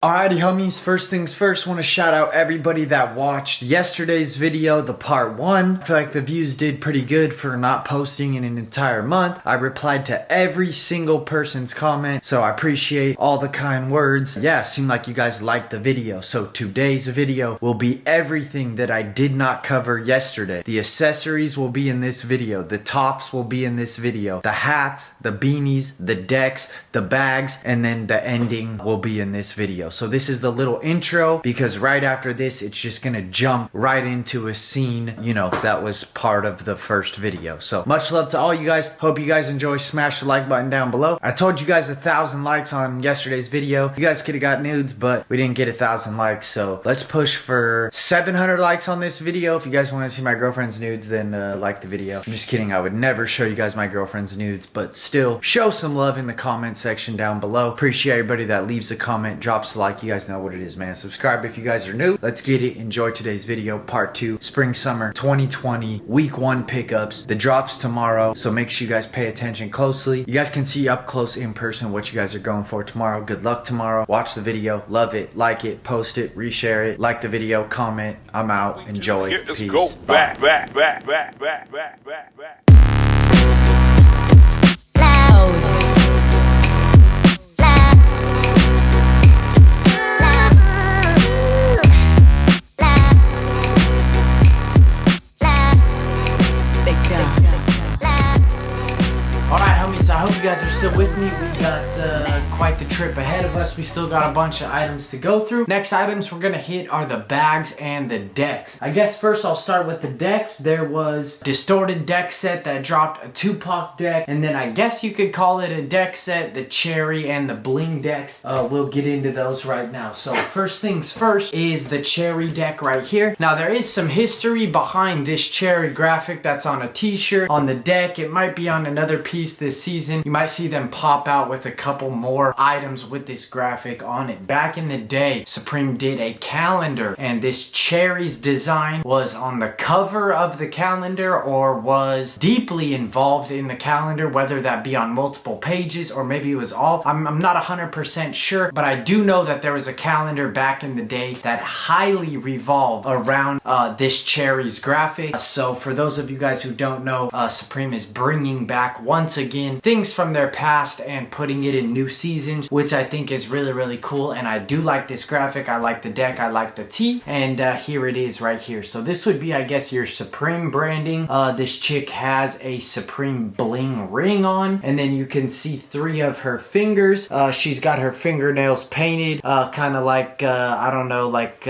Alrighty homies, first things first, want to shout out everybody that watched yesterday's video, the part 1. I feel like the views did pretty good for not posting in an entire month. I replied to every single person's comment, so I appreciate all the kind words. Yeah, seemed like you guys liked the video, so today's video will be everything that I did not cover yesterday. The accessories will be in this video, the tops will be in this video, the hats, the beanies, the decks, the bags, and then the ending will be in this video. So this is the little intro, because right after this it's just gonna jump right into a scene, you know, that was part of the first video. So much love to all you guys, hope you guys enjoy. Smash the like button down below. I told you guys 1,000 likes on yesterday's video. You guys could have got nudes, but we didn't get 1,000 likes, so let's push for 700 likes on this video. If you guys want to see my girlfriend's nudes, then like the video. I'm just kidding, I would never show you guys my girlfriend's nudes, but still show some love in the comment section down below. Appreciate everybody that leaves a comment, drops a like. You guys know what it is, man. Subscribe if you guys are new. Let's get it. Enjoy today's video, part 2, spring summer 2020 week 1 pickups. The drops tomorrow, so make sure you guys pay attention closely. You guys can see up close in person what you guys are going for tomorrow. Good luck tomorrow. Watch the video, love it, like it, post it, reshare it, like the video, comment. I'm out. Enjoy. Let's Peace. go Bye. back. I hope you guys are still with me. We got quite the trip ahead of us. We still got a bunch of items to go through. Next items we're gonna hit are the bags and the decks. I guess first I'll start with the decks. There was distorted deck set that dropped a Tupac deck, and then I guess you could call it a deck set, the cherry and the bling decks. We'll get into those right now. So first things first is the cherry deck right here. Now there is some history behind this cherry graphic that's on a t-shirt, on the deck. It might be on another piece this season. You might see them pop out with a couple more items with this graphic on it. Back in the day, Supreme did a calendar, and this cherry's design was on the cover of the calendar or was deeply involved in the calendar, whether that be on multiple pages or maybe it was all. I'm not 100% sure, but I do know that there was a calendar back in the day that highly revolved around this cherry's graphic. So for those of you guys who don't know, Supreme is bringing back once again things from their past and putting it in new seasons, which I think is really cool. And I do like this graphic. I like the deck, I like the tee, and here it is right here. So this would be, I guess, your Supreme branding. This chick has a Supreme bling ring on, and then you can see 3 of her fingers. She's got her fingernails painted kind of like I don't know, like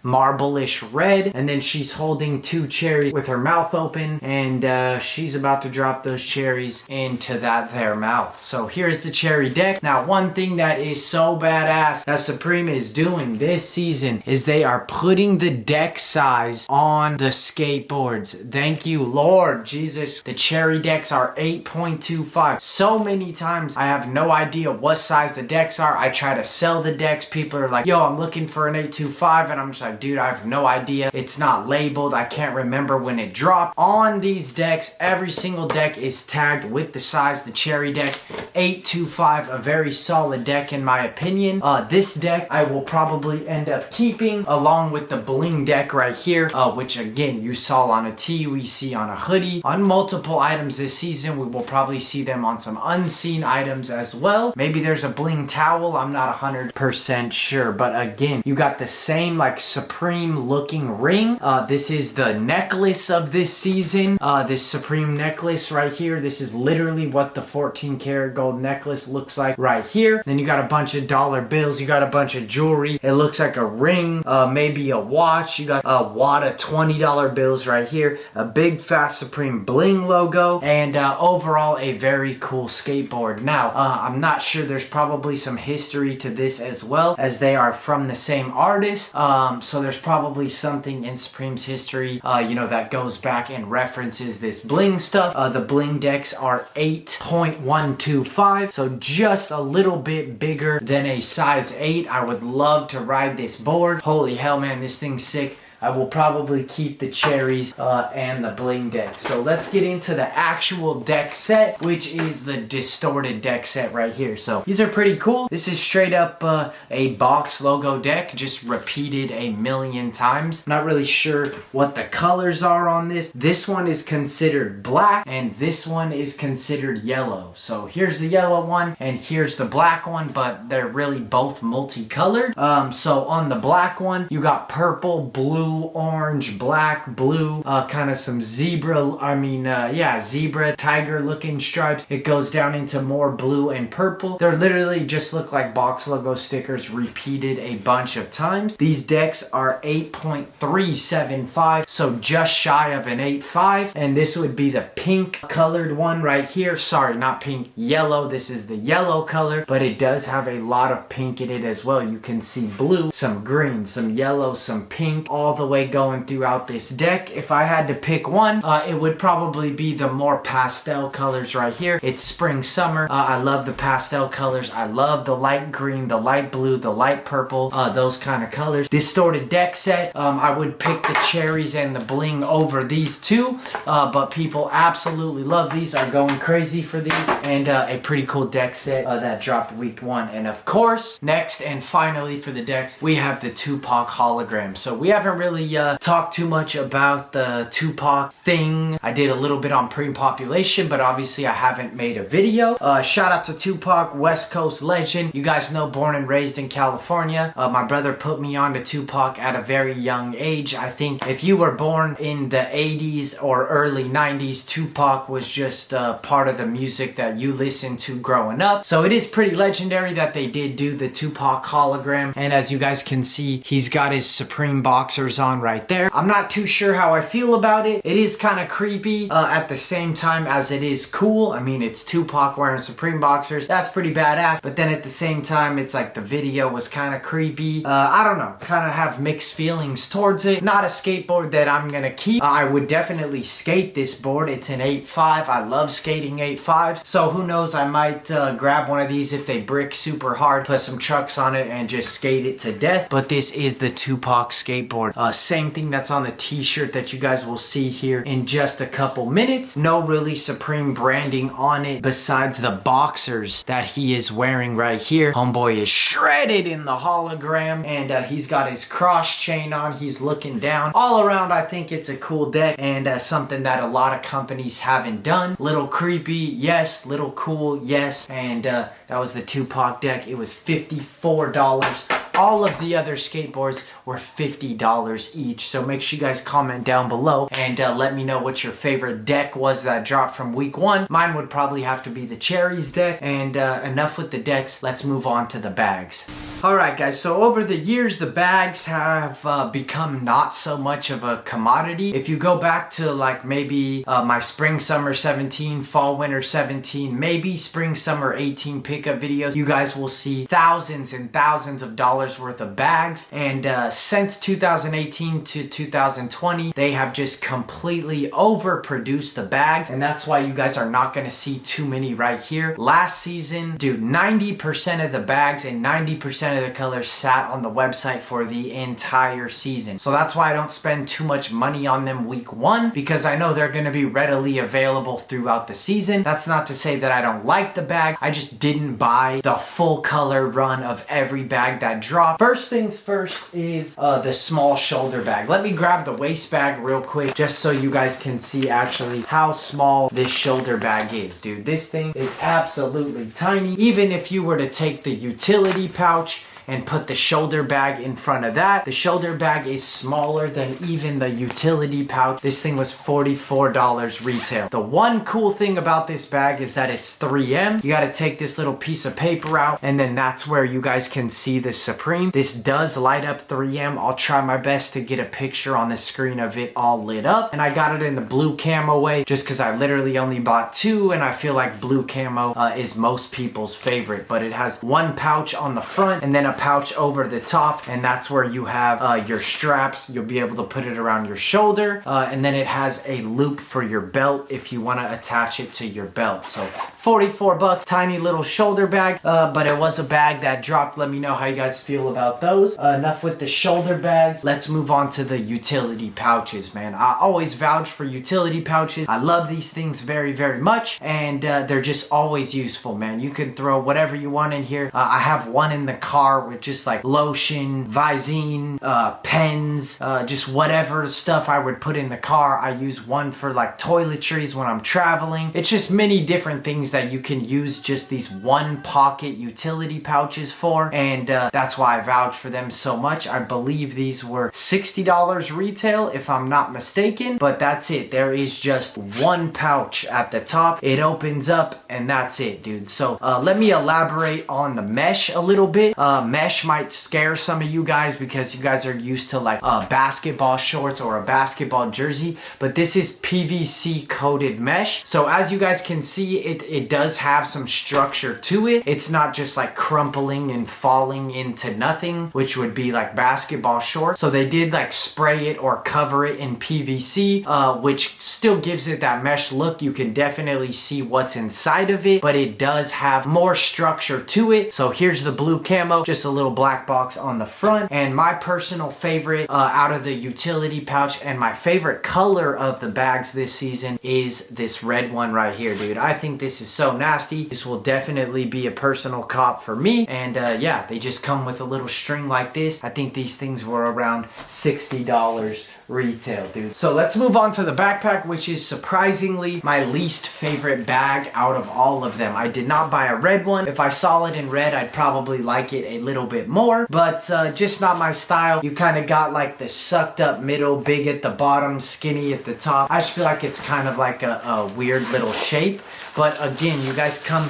marble-ish red, and then she's holding 2 cherries with her mouth open, and she's about to drop those cherries into their mouth. So here's the cherry deck. Now one thing that is so badass that Supreme is doing this season is they are putting the deck size on the skateboards. Thank you Lord Jesus. The cherry decks are 8.25. So many times I have no idea what size the decks are. I try to sell the decks. People are like, yo, I'm looking for an 825, and I'm just like, dude, I have no idea. It's not labeled. I can't remember when it dropped. On these decks, every single deck is tagged with the size. The cherry deck 825, a very solid deck in my opinion. This deck I will probably end up keeping along with the bling deck right here, which again you saw on a tee, we see on a hoodie, on multiple items this season. We will probably see them on some unseen items as well. Maybe there's a bling towel, I'm not 100% sure, but again you got the same like Supreme looking ring. This is the necklace of this season, this Supreme necklace right here. This is literally what the 14 karat gold necklace looks like right here. Then you got a bunch of dollar bills, you got a bunch of jewelry, it looks like a ring, maybe a watch. You got a wad of $20 bills right here, a big fat Supreme bling logo, and overall a very cool skateboard. Now I'm not sure, there's probably some history to this as well, as they are from the same artist, so there's probably something in Supreme's history you know, that goes back and references this bling stuff. The bling decks are 8.125, so just a little bit bigger than a size 8. I would love to ride this board. Holy hell, man, this thing's sick. I will probably keep the cherries and the bling deck. So let's get into the actual deck set, which is the distorted deck set right here. So these are pretty cool. This is straight up a box logo deck, just repeated a million times. Not really sure what the colors are on this. This one is considered black and this one is considered yellow. So here's the yellow one and here's the black one, but they're really both multicolored. So on the black one, you got purple, blue, orange, black, blue, kind of some zebra, zebra, tiger looking stripes. It goes down into more blue and purple. They're literally just look like box logo stickers repeated a bunch of times. These decks are 8.375, so just shy of an 8.5, and this would be the pink colored one right here. Sorry, not pink, yellow. This is the yellow color, but it does have a lot of pink in it as well. You can see blue, some green, some yellow, some pink, all the way going throughout this deck. If I had to pick one, it would probably be the more pastel colors right here. It's spring, summer. I love the pastel colors. I love the light green, the light blue, the light purple, those kind of colors. Distorted deck set, I would pick the cherries and the bling over these two, but people absolutely love these, are going crazy for these, and a pretty cool deck set that dropped week 1. And of course, next and finally for the decks, we have the Tupac hologram. So we haven't really talked too much about the Tupac thing. I did a little bit on pre-population, but obviously I haven't made a video. Shout out to Tupac, West Coast legend. You guys know, born and raised in California. My brother put me on to Tupac at a very young age. I think if you were born in the 80s or early 90s, Tupac was just part of the music that you listened to growing up. So it is pretty legendary that they did do the Tupac hologram. And as you guys can see, he's got his Supreme boxers on right there. I'm not too sure how I feel about it. It is kind of creepy at the same time as it is cool. I mean, it's Tupac wearing Supreme boxers. That's pretty badass. But then at the same time, it's like the video was kind of creepy. I don't know. Kind of have mixed feelings towards it. Not a skateboard that I'm gonna keep. I would definitely skate this board. It's an 8.5. I love skating 8.5s. So who knows, I might grab one of these if they brick super hard, put some trucks on it and just skate it to death. But this is the Tupac skateboard. Same thing that's on the t-shirt that you guys will see here in just a couple minutes. No really Supreme branding on it besides the boxers that he is wearing right here. Homeboy is shredded in the hologram, and he's got his cross chain on. He's looking down. All around, I think it's a cool deck, and something that a lot of companies haven't done. Little creepy, yes. Little cool, yes. And that was the Tupac deck. It was $54. All of the other skateboards were $50 each. So make sure you guys comment down below and let me know what your favorite deck was that dropped from week 1. Mine would probably have to be the cherries deck. And enough with the decks. Let's move on to the bags. Alright guys, so over the years the bags have become not so much of a commodity. If you go back to like maybe my spring summer 17, fall winter 17, maybe spring summer 18 pickup videos, you guys will see thousands and thousands of dollars worth of bags. And since 2018 to 2020, they have just completely overproduced the bags, and that's why you guys are not going to see too many right here. Last season, dude, 90% of the bags and 90% of the colors sat on the website for the entire season. So that's why I don't spend too much money on them week 1, because I know they're going to be readily available throughout the season. That's not to say that I don't like the bag. I just didn't buy the full color run of every bag that dropped. First things first is the small shoulder bag. Let me grab the waist bag real quick just so you guys can see actually how small this shoulder bag is, dude. This thing is absolutely tiny. Even if you were to take the utility pouch and put the shoulder bag in front of that, the shoulder bag is smaller than even the utility pouch. This thing was $44 retail. The one cool thing about this bag is that it's 3M. You got to take this little piece of paper out, and then that's where you guys can see the Supreme. This does light up 3M. I'll try my best to get a picture on the screen of it all lit up. And I got it in the blue camo way just because I literally only bought 2, and I feel like blue camo is most people's favorite. But it has one pouch on the front and then a pouch over the top, and that's where you have your straps. You'll be able to put it around your shoulder, and then it has a loop for your belt if you want to attach it to your belt. So 44 bucks, tiny little shoulder bag, but it was a bag that dropped. Let me know how you guys feel about those. Enough with the shoulder bags. Let's move on to the utility pouches, man. I always vouch for utility pouches. I love these things very, very much, and they're just always useful, man. You can throw whatever you want in here. I have one in the car with just like lotion, Visine, pens, just whatever stuff I would put in the car. I use one for like toiletries when I'm traveling. It's just many different things that you can use just these one pocket utility pouches for, and that's why I vouch for them so much. I believe these were $60 retail if I'm not mistaken, but that's it. There is just one pouch at the top. It opens up and that's it, dude. So let me elaborate on the mesh a little bit. Mesh might scare some of you guys because you guys are used to like basketball shorts or a basketball jersey, but this is PVC coated mesh. So as you guys can see, it does have some structure to it. It's not just like crumpling and falling into nothing, which would be like basketball shorts. So they did like spray it or cover it in PVC, which still gives it that mesh look. You can definitely see what's inside of it, but it does have more structure to it. So here's the blue camo, just a little black box on the front. And my personal favorite out of the utility pouch, and my favorite color of the bags this season, is this red one right here, dude. I think this is so nasty. This will definitely be a personal cop for me. And yeah, they just come with a little string like this. I think these things were around $60 retail, dude. So let's move on to the backpack, which is surprisingly my least favorite bag out of all of them. I did not buy a red one. If I saw it in red, I'd probably like it a little bit more, but just not my style. You kind of got like the sucked up middle, big at the bottom, skinny at the top. I just feel like it's kind of like a weird little shape. But again, you guys can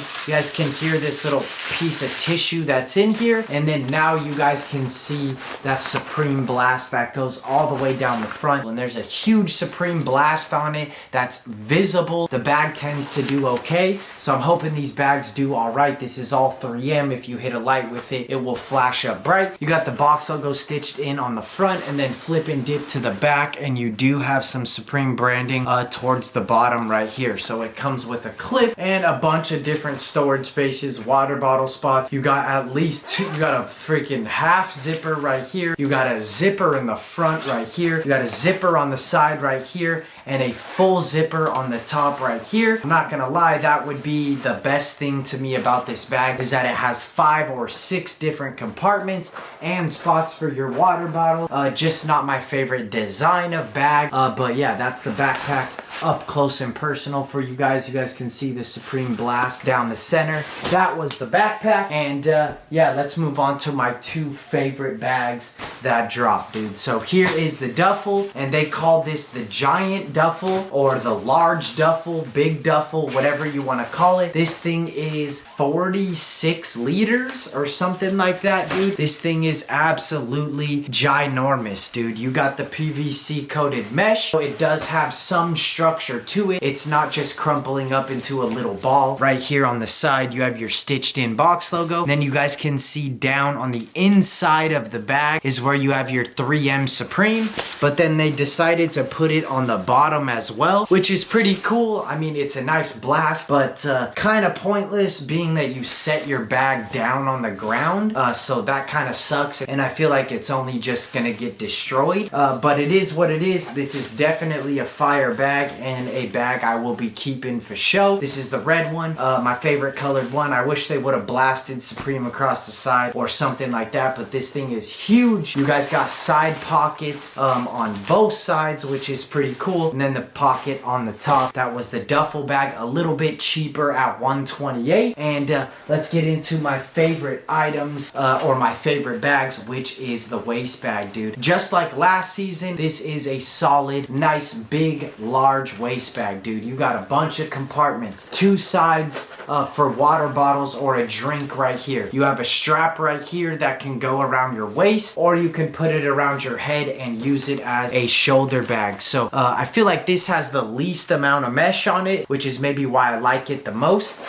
hear this little piece of tissue that's in here, and then now you guys can see that Supreme Blast that goes all the way down the front, and there's a huge Supreme Blast on it that's visible. The bag tends to do okay, so I'm hoping these bags do all right. This is all 3M. If you hit a light with it, it will flash up bright. You got the box logo stitched in on the front, and then flip and dip to the back, and you do have some Supreme branding towards the bottom right here. So it comes with a clip and a bunch of different storage spaces, water bottle spots. You got at least two. You got a freaking half zipper right here. You got a zipper in the front right here. You got a zipper on the side right here, and a full zipper on the top right here. I'm not gonna lie, that would be the best thing to me about this bag, is that it has 5 or 6 different compartments and spots for your water bottle. Just not my favorite design of bag, but yeah, that's the backpack up close and personal for you guys. You guys can see the Supreme Blast down the center. That was the backpack, and yeah, let's move on to my 2 favorite bags that dropped, dude. So here is the duffel, and they call this the giant duffel or the large duffel, big duffel, whatever you want to call it. This thing is 46 liters or something like that, dude. This thing is absolutely ginormous, dude. You got the PVC coated mesh, so it does have some structure to it. It's not just crumpling up into a little ball. Right here on the side, you have your stitched in box logo. Then you guys can see down on the inside of the bag is where you have your 3M Supreme, but then they decided to put it on the bottom as well, which is pretty cool. I mean, it's a nice blast, but kind of pointless, being that you set your bag down on the ground, so that kind of sucks, and I feel like it's only just gonna get destroyed, but it is what it is. This is definitely a fire bag, and a bag I will be keeping for show. This is the red one, my favorite colored one. I wish they would have blasted Supreme across the side or something like that, but this thing is huge. You guys got side pockets on both sides, which is pretty cool, and then the pocket on the top. That was the duffel bag, a little bit cheaper at $128. And let's get into my favorite items, or my favorite bags, which is the waist bag, dude. Just like last season, this is a solid, nice, big, large waist bag, dude. You got a bunch of compartments, 2 sides for water bottles or a drink right here. You have a strap right here that can go around your waist, or you can put it around your head and use it as a shoulder bag. So I feel like this has the least amount of mesh on it, which is maybe why I like it the most.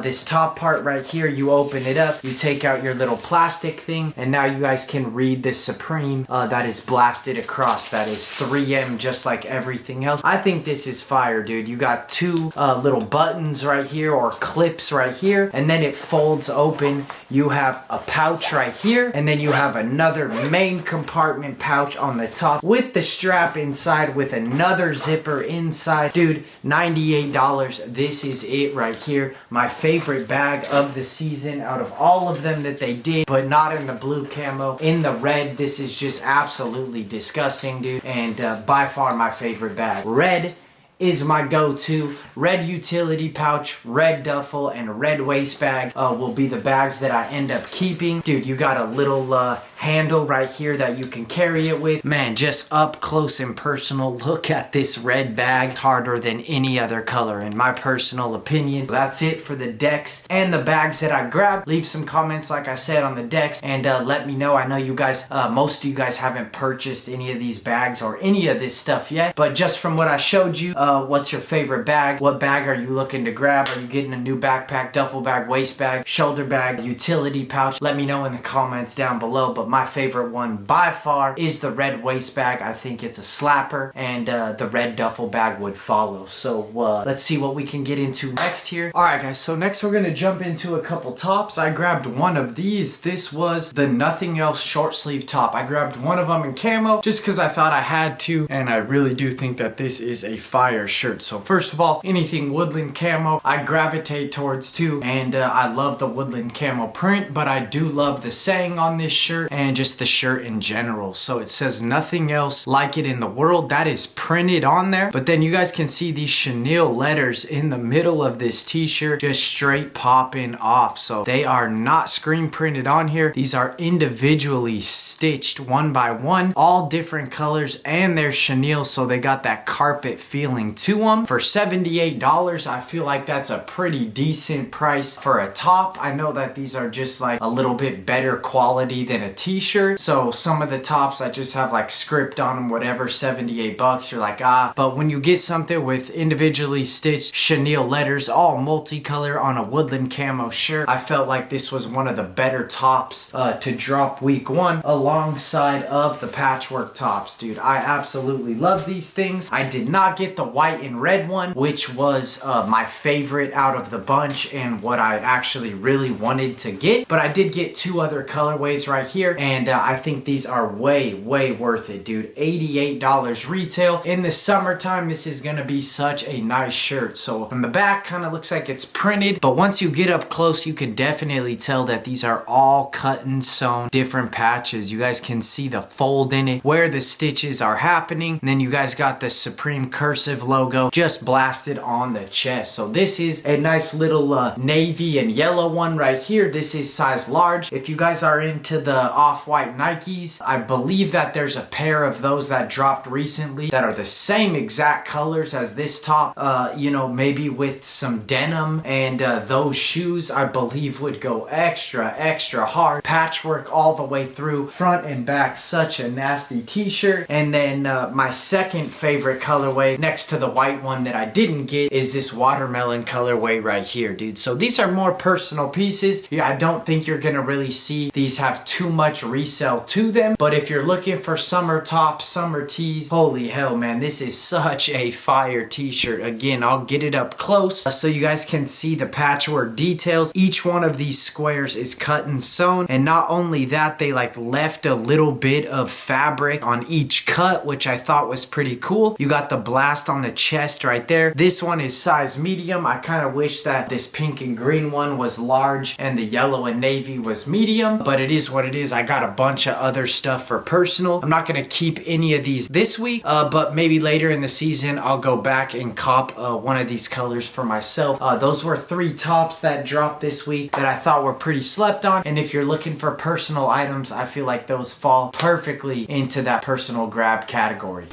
This top part right here, you open it up, you take out your little plastic thing, and now you guys can read the Supreme that is blasted across. That is 3M, just like everything else. I think this is fire, dude. You got two little buttons right here, or clips right here, and then it folds open. You have a pouch right here, and then you have another main compartment pouch on the top with the strap inside with another zipper inside. Dude, $98. This is it right here. My favorite bag of the season out of all of them that they did, but not in the blue camo. In the red, this is just absolutely disgusting, dude, and by far my favorite bag. Red is my go-to. Red utility pouch, red duffel, and red waist bag will be the bags that I end up keeping. Dude, you got a little handle right here that you can carry it with. Man, just up close and personal, look at this red bag. It's harder than any other color in my personal opinion. That's it for the decks and the bags that I grabbed. Leave some comments, like I said, on the decks, and let me know. I know you guys, most of you guys haven't purchased any of these bags or any of this stuff yet, but just from what I showed you, what's your favorite bag? What bag are you looking to grab? Are you getting a new backpack, duffel bag, waist bag, shoulder bag, utility pouch? Let me know in the comments down below. But my favorite one by far is the red waist bag. I think it's a slapper, and the red duffel bag would follow. So let's see what we can get into next here. Alright guys, so next we're gonna jump into a couple tops. I grabbed one of these. This was the Nothing Else short sleeve top. I grabbed one of them in camo just because I thought I had to, and I really do think that this is a fire shirt. So first of all, anything woodland camo I gravitate towards too, and I love the woodland camo print, but I do love the saying on this shirt and just the shirt in general. So it says nothing else like it in the world. That is printed on there, but then you guys can see these chenille letters in the middle of this t-shirt just straight popping off. So they are not screen printed on here. These are individually stitched one by one, all different colors, and they're chenille, so they got that carpet feeling to them. For $78, I feel like that's a pretty decent price for a top. I know that these are just like a little bit better quality than a t-shirt, so some of the tops that just have like script on them, whatever, $78, you're like, ah. But when you get something with individually stitched chenille letters, all multicolor on a woodland camo shirt, I felt like this was one of the better tops to drop week one alongside of the patchwork tops. Dude, I absolutely love these things. I did not get the white and red one, which was my favorite out of the bunch and what I actually really wanted to get, but I did get two other colorways right here, and I think these are way worth it, dude. $88 retail. In the summertime, this is gonna be such a nice shirt. So from the back, kind of looks like it's printed, but once you get up close, you can definitely tell that these are all cut and sewn different patches. You guys can see the fold in it where the stitches are happening, and then you guys got the Supreme cursive logo just blasted on the chest. So this is a nice little navy and yellow one right here. This is size large. If you guys are into the off-white Nikes, I believe that there's a pair of those that dropped recently that are the same exact colors as this top, you know, maybe with some denim, and those shoes I believe would go extra hard. Patchwork all the way through, front and back. Such a nasty t-shirt. And then my second favorite colorway next to the white one that I didn't get is this watermelon colorway right here, dude. So these are more personal pieces. Yeah, I don't think you're gonna really see these have too much resale to them, but if you're looking for summer tops, summer tees, holy hell, man, this is such a fire t-shirt. Again, I'll get it up close so you guys can see the patchwork details. Each one of these squares is cut and sewn, and not only that, they like left a little bit of fabric on each cut, which I thought was pretty cool. You got the blast on the chest right there. This one is size medium. I kind of wish that this pink and green one was large and the yellow and navy was medium, but it is what it is. I got a bunch of other stuff for personal. I'm not gonna keep any of these this week, but maybe later in the season I'll go back and cop one of these colors for myself. Those were three tops that dropped this week that I thought were pretty slept on, and if you're looking for personal items, I feel like those fall perfectly into that personal grab category.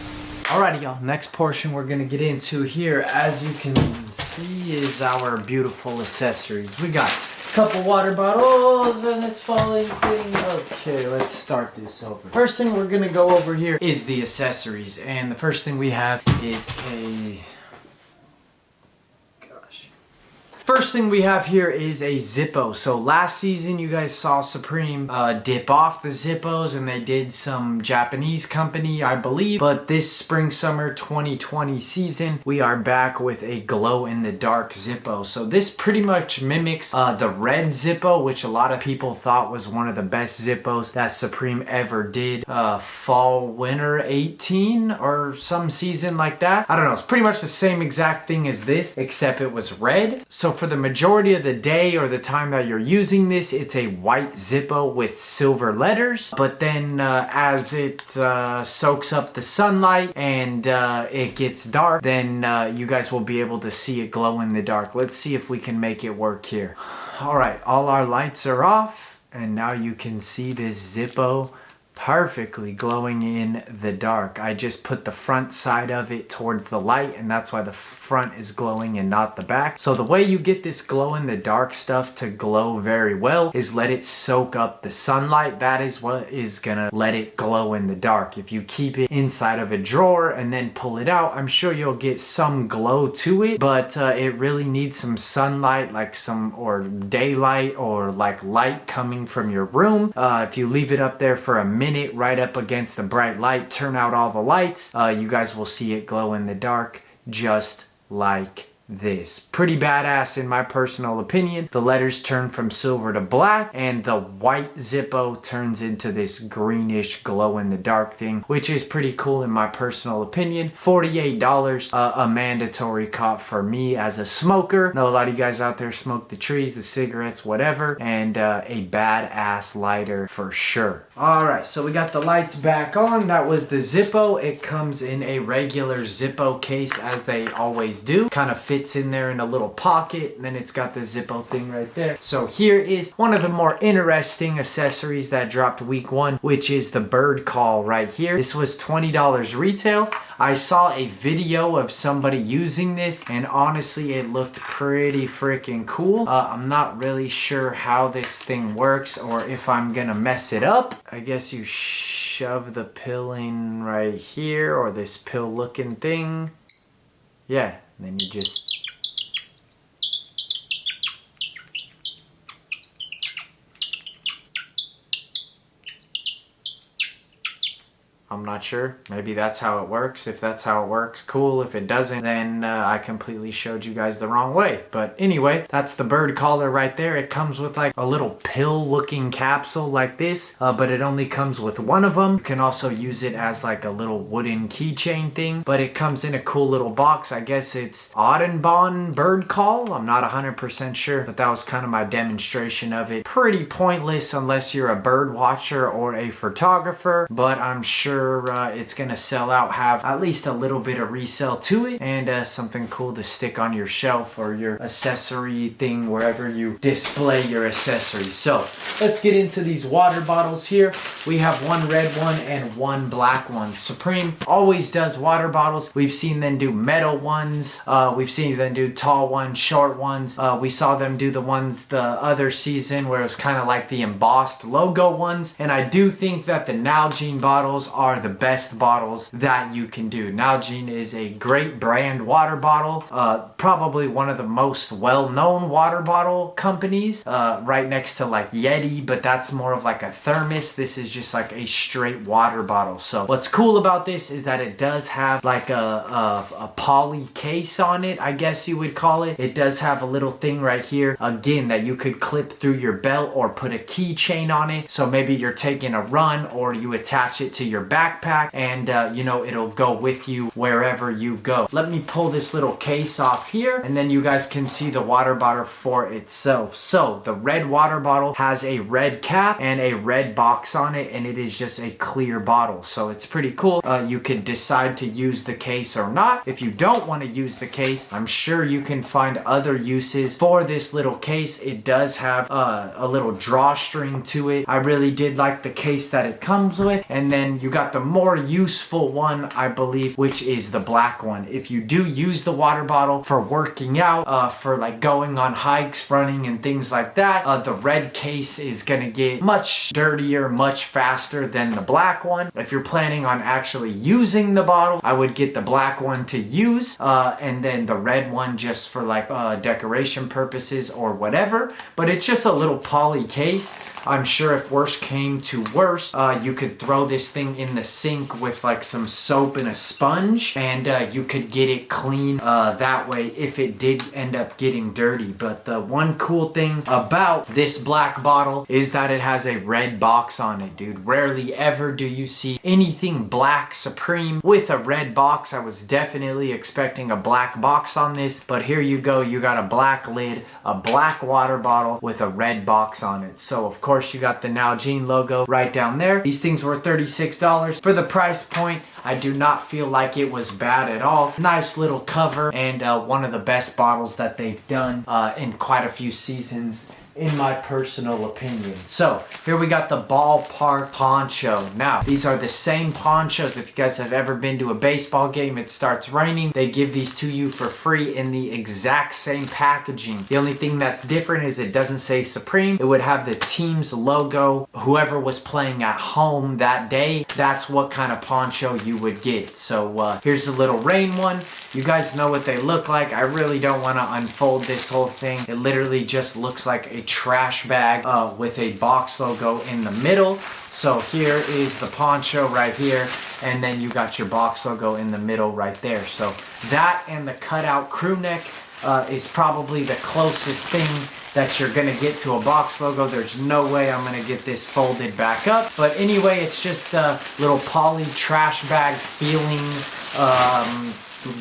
Alrighty, y'all, next portion we're gonna get into here, as you can see, is our beautiful accessories. We got Couple water bottles and this falling thing. Okay, let's start this over. First thing we're gonna go over here is the accessories, and the first thing we have is First thing we have here is a Zippo. So last season you guys saw Supreme dip off the Zippos, and they did some Japanese company, I believe. But this spring summer 2020 season, we are back with a glow in the dark Zippo. So this pretty much mimics the red Zippo, which a lot of people thought was one of the best Zippos that Supreme ever did. Fall winter 18 or some season like that. I don't know. It's pretty much the same exact thing as this, except it was red. So for the majority of the day or the time that you're using this, it's a white Zippo with silver letters. But then as it soaks up the sunlight and it gets dark, then you guys will be able to see it glow in the dark. Let's see if we can make it work here. All right, all our lights are off, and now you can see this Zippo perfectly glowing in the dark. I just put the front side of it towards the light, and that's why the front is glowing and not the back. So the way you get this glow in the dark stuff to glow very well is let it soak up the sunlight. That is what is gonna let it glow in the dark. If you keep it inside of a drawer and then pull it out, I'm sure you'll get some glow to it, but it really needs some sunlight, like or daylight, or like light coming from your room. If you leave it up there for a minute right up against the bright light, turn out all the lights, you guys will see it glow in the dark just like this. Pretty badass in my personal opinion. The letters turn from silver to black, and the white Zippo turns into this greenish glow in the dark thing, which is pretty cool in my personal opinion. $48, a mandatory cop for me as a smoker. Know a lot of you guys out there smoke the trees, the cigarettes, whatever, and a badass lighter for sure. Alright, so we got the lights back on. That was the Zippo. It comes in a regular Zippo case, as they always do. Kind of fits in there in a little pocket, and then it's got the Zippo thing right there. So here is one of the more interesting accessories that dropped week 1, which is the bird call right here. This was $20 retail. I saw a video of somebody using this, and honestly it looked pretty freaking cool. I'm not really sure how this thing works or if I'm gonna mess it up. I guess you shove the pill in right here, or this pill looking thing. Yeah, and then you just I'm not sure. Maybe that's how it works. If that's how it works, cool. If it doesn't, then I completely showed you guys the wrong way. But anyway, that's the bird caller right there. It comes with like a little pill looking capsule like this, but it only comes with one of them. You can also use it as like a little wooden keychain thing, but it comes in a cool little box. I guess it's Audubon bird call. I'm not 100% sure, but that was kind of my demonstration of it. Pretty pointless unless you're a bird watcher or a photographer, but I'm sure it's gonna sell out, have at least a little bit of resale to it, and something cool to stick on your shelf or your accessory thing wherever you display your accessories. So let's get into these water bottles here. We have one red one and one black one. Supreme always does water bottles. We've seen them do metal ones, we've seen them do tall ones, short ones. We saw them do the ones the other season where it was kind of like the embossed logo ones, and I do think that the Nalgene bottles are the best bottles that you can do. Nalgene is a great brand water bottle, probably one of the most well-known water bottle companies, right next to like Yeti, but that's more of like a thermos. This is just like a straight water bottle. So what's cool about this is that it does have like a poly case on it, I guess you would call it. It does have a little thing right here, again, that you could clip through your belt or put a keychain on it. So maybe you're taking a run, or you attach it to your backpack, and you know, it'll go with you wherever you go. Let me pull this little case off here, and then you guys can see the water bottle for itself. So the red water bottle has a red cap and a red box on it, and it is just a clear bottle. So it's pretty cool. You can decide to use the case or not. If you don't want to use the case, I'm sure you can find other uses for this little case. It does have a little drawstring to it. I really did like the case that it comes with, and then you guys got the more useful one, I believe, which is the black one. If you do use the water bottle for working out, for like going on hikes, running, and things like that, the red case is gonna get much dirtier, much faster than the black one. If you're planning on actually using the bottle, I would get the black one to use, and then the red one just for like decoration purposes or whatever. But it's just a little poly case. I'm sure if worse came to worse, you could throw this thing in the sink with like some soap and a sponge, and you could get it clean that way if it did end up getting dirty. But the one cool thing about this black bottle is that it has a red box on it, dude. Rarely ever do you see anything black Supreme with a red box. I was definitely expecting a black box on this, but here you go. You got a black lid, a black water bottle with a red box on it. So of course you got the Nalgene logo right down there. These things were $36 for the price point. I do not feel like it was bad at all. Nice little cover, and one of the best bottles that they've done in quite a few seasons, in my personal opinion. So here we got the ballpark poncho. Now these are the same ponchos. If you guys have ever been to a baseball game, it starts raining, they give these to you for free in the exact same packaging. The only thing that's different is it doesn't say Supreme. It would have the team's logo. Whoever was playing at home that day, that's what kind of poncho you would get. So here's the little rain one. You guys know what they look like. I really don't want to unfold this whole thing. It literally just looks like a trash bag with a box logo in the middle. So here is the poncho right here, and then you got your box logo in the middle right there. So that and the cutout crew neck is probably the closest thing that you're gonna get to a box logo. There's no way I'm gonna get this folded back up. But anyway, it's just a little poly trash bag feeling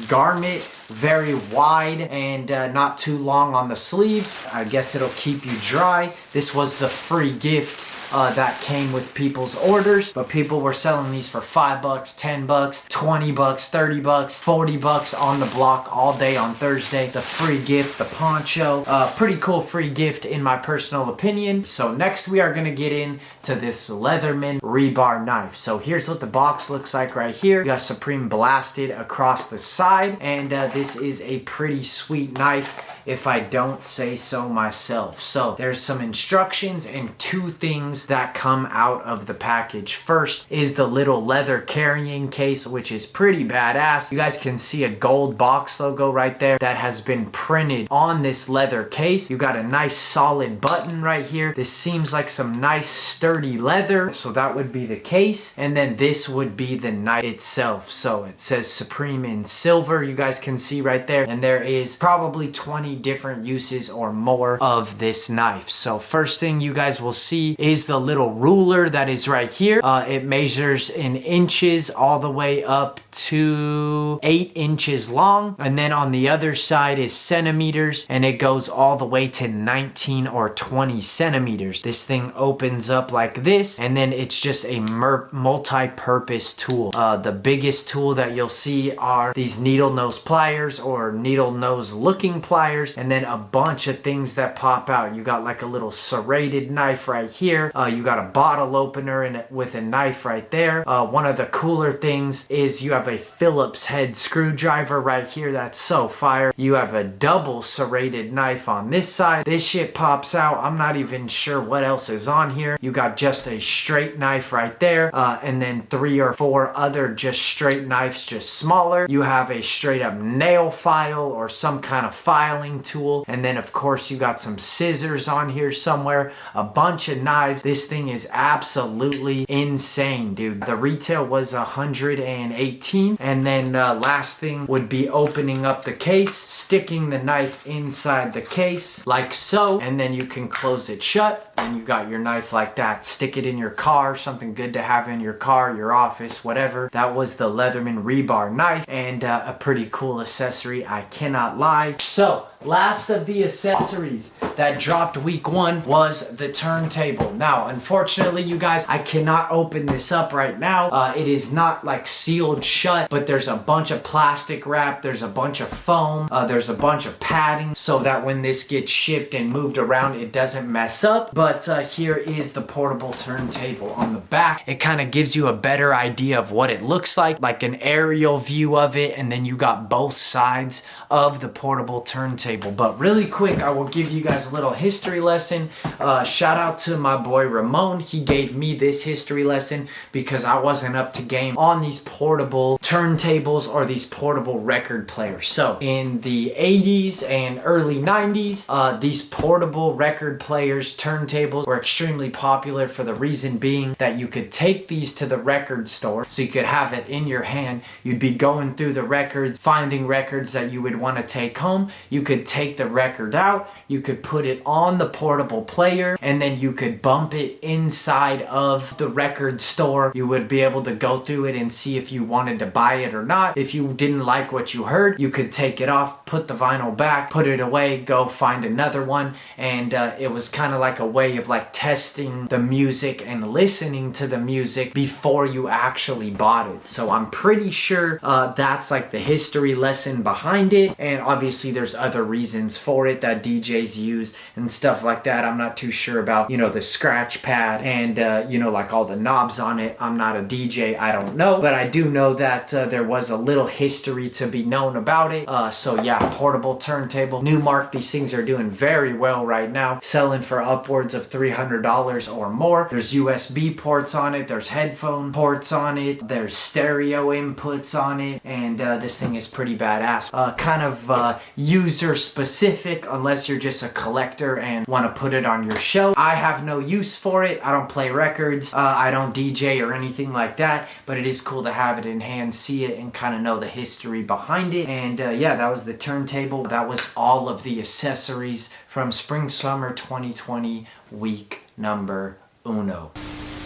garment. Very wide and not too long on the sleeves. I guess it'll keep you dry. This was the free gift that came with people's orders, but people were selling these for $5, $10, $20, $30, $40 on the block all day on Thursday. The free gift, the poncho, pretty cool free gift in my personal opinion. So next we are gonna get into this Leatherman rebar knife. So here's what the box looks like right here. You got Supreme blasted across the side, and this is a pretty sweet knife if I don't say so myself. So there's some instructions and two things that come out of the package. First is the little leather carrying case, which is pretty badass. You guys can see a gold box logo right there that has been printed on this leather case. You got a nice solid button right here. This seems like some nice sturdy leather, so that would be the case. And then this would be the knife itself. So it says Supreme in silver, you guys can see right there, and there is probably 20 different uses or more of this knife. So first thing you guys will see is the little ruler that is right here. It measures in inches all the way up to 8 inches long, and then on the other side is centimeters, and it goes all the way to 19 or 20 centimeters. This thing opens up like this, and then it's just a multi-purpose tool. The biggest tool that you'll see are these needle nose pliers or needle nose looking pliers, and then a bunch of things that pop out. You got like a little serrated knife right here. You got a bottle opener with a knife right there. One of the cooler things is you have a Phillips head screwdriver right here. That's so fire. You have a double serrated knife on this side. This shit pops out. I'm not even sure what else is on here. You got just a straight knife right there, and then 3 or 4 other just straight knives, just smaller. You have a straight up nail file or some kind of filing tool, and then of course you got some scissors on here somewhere, a bunch of knives. This thing is absolutely insane, dude. The retail was $118, and then last thing would be opening up the case, sticking the knife inside the case like so, and then you can close it shut, and you got your knife like that. Stick it in your car, something good to have in your car, your office, whatever. That was the Leatherman rebar knife, and a pretty cool accessory, I cannot lie. So last of the accessories that dropped week 1 was the turntable. Now, unfortunately, you guys, I cannot open this up right now. It is not like sealed shut, but there's a bunch of plastic wrap, there's a bunch of foam, there's a bunch of padding so that when this gets shipped and moved around, it doesn't mess up. But here is the portable turntable. On the back, it kind of gives you a better idea of what it looks like an aerial view of it, and then you got both sides of the portable turntable. But really quick, I will give you guys a little history lesson. Shout out to my boy Ramon. He gave me this history lesson because I wasn't up to game on these portable turntables or these portable record players. So in the 80s and early 90s, these portable record players, turntables, were extremely popular for the reason being that you could take these to the record store, so you could have it in your hand. You'd be going through the records, finding records that you would want to take home. You could take the record out, you could put it on the portable player, and then you could bump it inside of the record store. You would be able to go through it and see if you wanted to buy it or not. If you didn't like what you heard, you could take it off, put the vinyl back, put it away, go find another one. And it was kind of like a way of like testing the music and listening to the music before you actually bought it. So I'm pretty sure that's like the history lesson behind it. And obviously there's other reasons for it that DJs use and stuff like that. I'm not too sure about, you know, the scratch pad and, you know, like all the knobs on it. I'm not a DJ, I don't know. But I do know that there was a little history to be known about it. So yeah, portable turntable. Newmark, these things are doing very well right now, selling for upwards of $300 or more. There's USB ports on it, there's headphone ports on it, there's stereo inputs on it, and this thing is pretty badass. Kind of user specific unless you're just a collector and want to put it on your shelf. I have no use for it. I don't play records, I don't DJ or anything like that, but it is cool to have it in hand, see it, and kind of know the history behind it. And yeah, that was the turntable. That was all of the accessories from Spring Summer 2020 week number 1.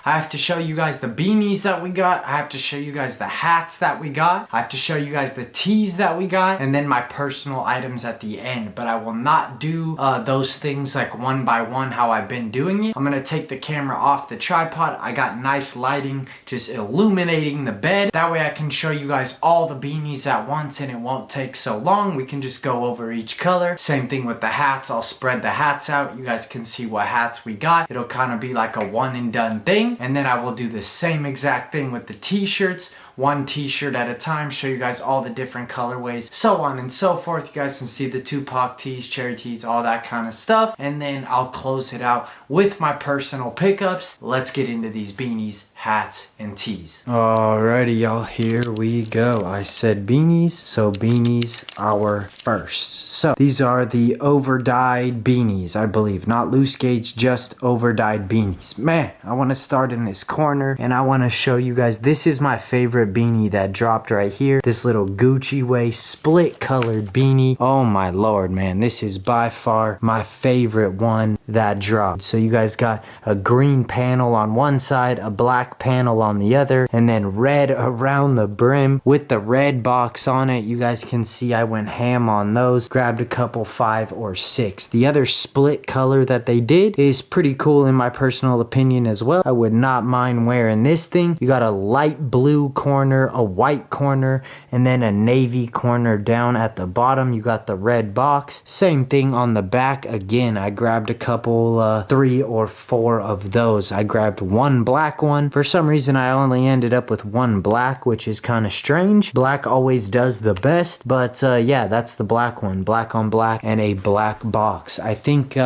I have to show you guys the beanies that we got. I have to show you guys the hats that we got. I have to show you guys the tees that we got, and then my personal items at the end. But I will not do those things like one by one how I've been doing it. I'm gonna take the camera off the tripod. I got nice lighting just illuminating the bed. That way I can show you guys all the beanies at once and it won't take so long. We can just go over each color. Same thing with the hats. I'll spread the hats out. You guys can see what hats we got. It'll kind of be like a one and done thing. And then I will do the same exact thing with the t-shirts, one t-shirt at a time, show you guys all the different colorways, so on and so forth. You guys can see the Tupac tees, cherry tees, all that kind of stuff. And then I'll close it out with my personal pickups. Let's get into these beanies, hats, and tees. Alrighty, y'all, here we go. I said beanies, so beanies our first. So these are the over-dyed beanies, I believe. Not loose gauge, just over-dyed beanies. Man, I want to start in this corner and I want to show you guys, this is my favorite beanie that dropped right here. This little Gucci way split colored beanie. Oh my lord, man, this is by far my favorite one that dropped. So you guys got a green panel on one side, a black panel on the other, and then red around the brim with the red box on it. You guys can see I went ham on those. Grabbed a couple 5 or 6. The other split color that they did is pretty cool in my personal opinion as well. I would not mind wearing this thing. You got a light blue corner, a white corner, and then a navy corner down at the bottom. You got the red box. Same thing on the back. Again, I grabbed a couple 3 or 4 of those. I grabbed one black one. For some reason I only ended up with one black, which is kind of strange. Black always does the best, but yeah, that's the black one. Black on black and a black box. I think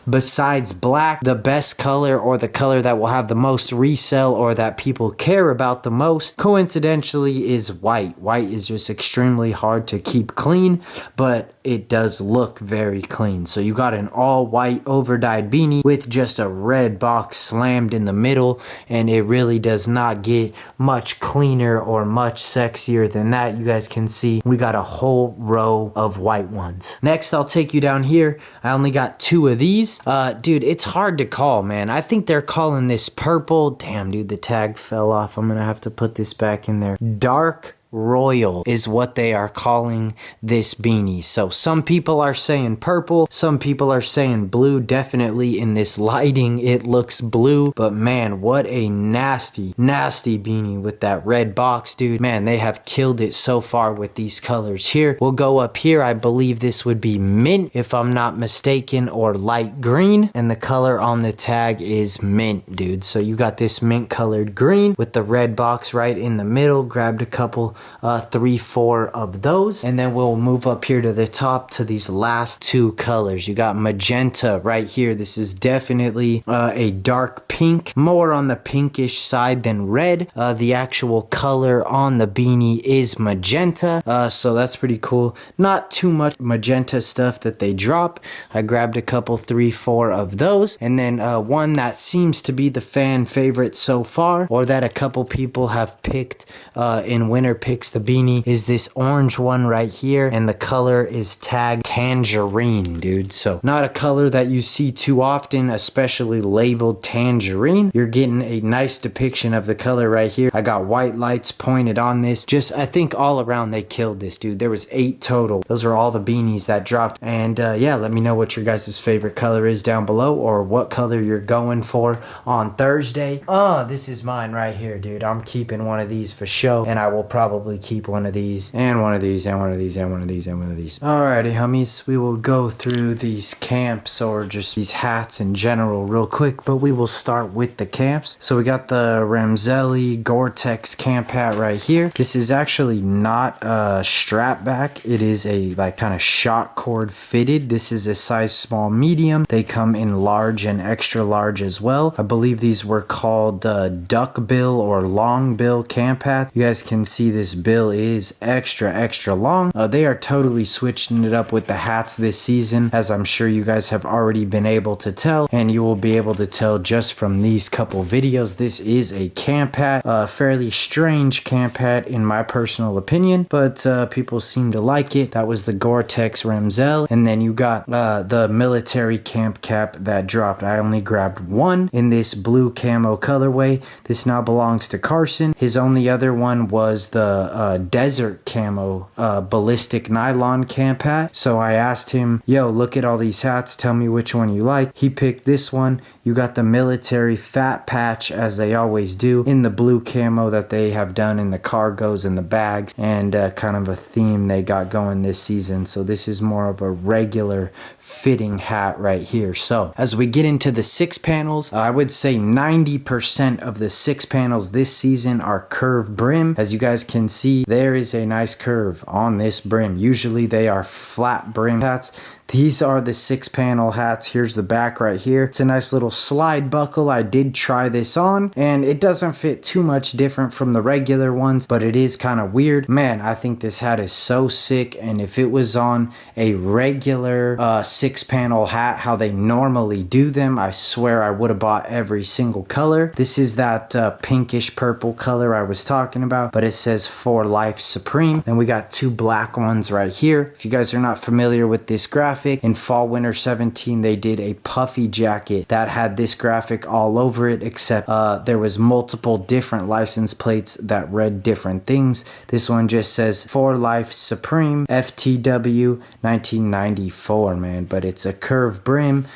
besides black, the best color or the color that will have the most resell or that people care about the most, coincidentally, is white. White is just extremely hard to keep clean, but it does look very clean. So you got an all white over dyed beanie with just a red box slammed in the middle, and it really does not get much cleaner or much sexier than that. You guys can see we got a whole row of white ones. Next, I'll take you down here. I only got 2 of these. Dude, it's hard to call, man. I think they're calling this purple. Damn, dude, the tag fell off. I'm gonna have to put this back in there. Dark royal is what they are calling this beanie. So some people are saying purple, some people are saying blue. Definitely in this lighting it looks blue, but man, what a nasty beanie with that red box, dude. Man, they have killed it so far with these colors here. We'll go up here. I believe this would be mint if I'm not mistaken, or light green, and the color on the tag is mint, dude. So you got this mint colored green with the red box right in the middle. Grabbed a couple 3-4 of those, and then we'll move up here to the top to these last two colors. You got magenta right here. This is definitely a dark pink, more on the pinkish side than red. The actual color on the beanie is magenta, so that's pretty cool. Not too much magenta stuff that they drop. I grabbed a couple 3-4 of those, and then one that seems to be the fan favorite so far, or that a couple people have picked in winter picks the beanie, is this orange one right here, and the color is tagged tangerine, dude. So not a color that you see too often, especially labeled tangerine. You're getting a nice depiction of the color right here. I got white lights pointed on this. Just, I think all around they killed this, dude. There was 8 total. Those are all the beanies that dropped. And yeah, let me know what your guys' favorite color is down below, or what color you're going for on Thursday. Oh, this is mine right here, dude. I'm keeping one of these for show, and I will probably keep one of these, and one of these, and one of these, and one of these, and one of these. Alrighty, homies. We will go through these camps, or just these hats in general real quick, but we will start with the camps. So we got the Ramzelli Gore-Tex camp hat right here. This is actually not a strap back. It is a like kind of shock cord fitted. This is a size small medium. They come in large and extra large as well. I believe these were called duck bill or long bill camp hats. You guys can see this bill is extra long. They are totally switching it up with the hats this season, as I'm sure you guys have already been able to tell, and you will be able to tell just from these couple videos. This is a camp hat, a fairly strange camp hat in my personal opinion, but people seem to like it. That was the Gore-Tex Ramzel, and then you got the military camp cap that dropped. I only grabbed one in this blue camo colorway. This now belongs to Carson. His only other one was the desert camo ballistic nylon camp hat. So I asked him, yo, look at all these hats, tell me which one you like. He picked this one. You got the military fat patch, as they always do, in the blue camo that they have done in the cargos and the bags, and kind of a theme they got going this season. So this is more of a regular fitting hat right here. So as we get into the 6 panels, I would say 90% of the 6 panels this season are curved brim. As you guys can see, there is a nice curve on this brim. Usually they are flat brim hats. These are the 6 panel hats. Here's the back right here. It's a nice little slide buckle. I did try this on, and it doesn't fit too much different from the regular ones, but it is kind of weird. Man, I think this hat is so sick, and if it was on a regular 6 panel hat, how they normally do them, I swear I would have bought every single color. This is that pinkish purple color I was talking about, but it says For Life Supreme. Then we got 2 black ones right here. If you guys are not familiar with this graphic, in fall winter 17 they did a puffy jacket that had this graphic all over it, except there was multiple different license plates that read different things. This one just says For Life Supreme FTW 1994, man, but it's a curved brim.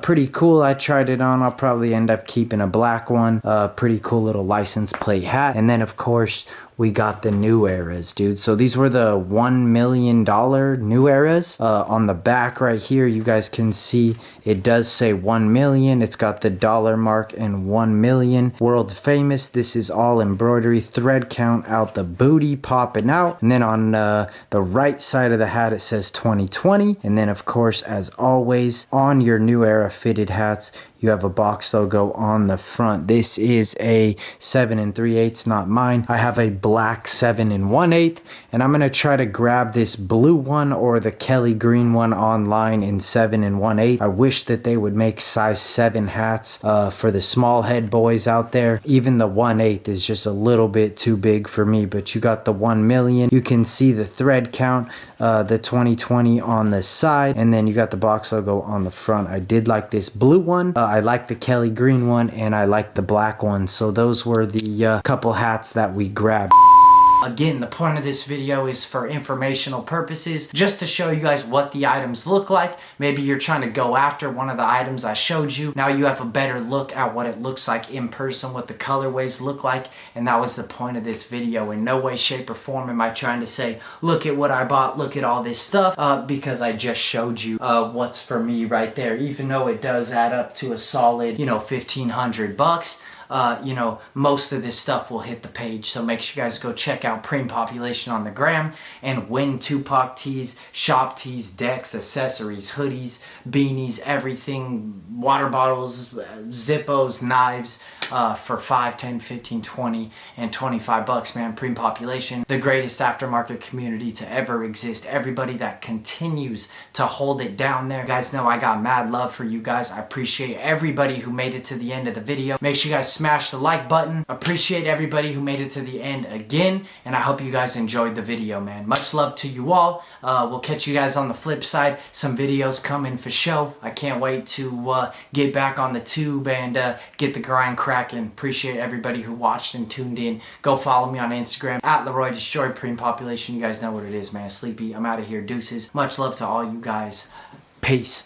Pretty cool. I tried it on. I'll probably end up keeping a black one. Pretty cool little license plate hat. And then of course we got the new eras, dude. So these were the $1 million new eras. On the back right here, you guys can see it does say 1 million. It's got the dollar mark and 1 million. World famous. This is all embroidery, thread count out the booty popping out. And then on the right side of the hat, it says 2020. And then of course, as always, on your new era fitted hats, you have a box logo on the front. This is a 7 3/8, not mine. I have a black 7 1/8, and I'm gonna try to grab this blue one or the Kelly green one online in 7 1/8. I wish that they would make size 7 hats for the small head boys out there. Even the 1/8 is just a little bit too big for me, but you got the 1 million. You can see the thread count, the 2020 on the side, and then you got the box logo on the front. I did like this blue one. I like the Kelly green one, and I like the black one. So those were the couple hats that we grabbed. Again, the point of this video is for informational purposes, just to show you guys what the items look like. Maybe you're trying to go after one of the items I showed you. Now you have a better look at what it looks like in person, what the colorways look like, and that was the point of this video. In no way, shape, or form am I trying to say, look at what I bought, look at all this stuff, because I just showed you what's for me right there. Even though it does add up to a solid, you know, 1,500 bucks. You know, most of this stuff will hit the page, so make sure you guys go check out Preem Population on the gram and win Tupac tees, shop tees, decks, accessories, hoodies, beanies, everything, water bottles, Zippos, knives, for 5, 10, 15, 20, and 25 bucks, man. Preem Population, the greatest aftermarket community to ever exist. Everybody that continues to hold it down there. You guys know I got mad love for you guys. I appreciate everybody who made it to the end of the video. Make sure you guys smash the like button. Appreciate everybody who made it to the end again, and I hope you guys enjoyed the video, man. Much love to you all. We'll catch you guys on the flip side. Some videos coming for show. I can't wait to get back on the tube and get the grind cracking. Appreciate everybody who watched and tuned in. Go follow me on Instagram at Leroy Destroy Preem Population. You guys know what it is, man. Sleepy, I'm out of here. Deuces. Much love to all you guys. Peace.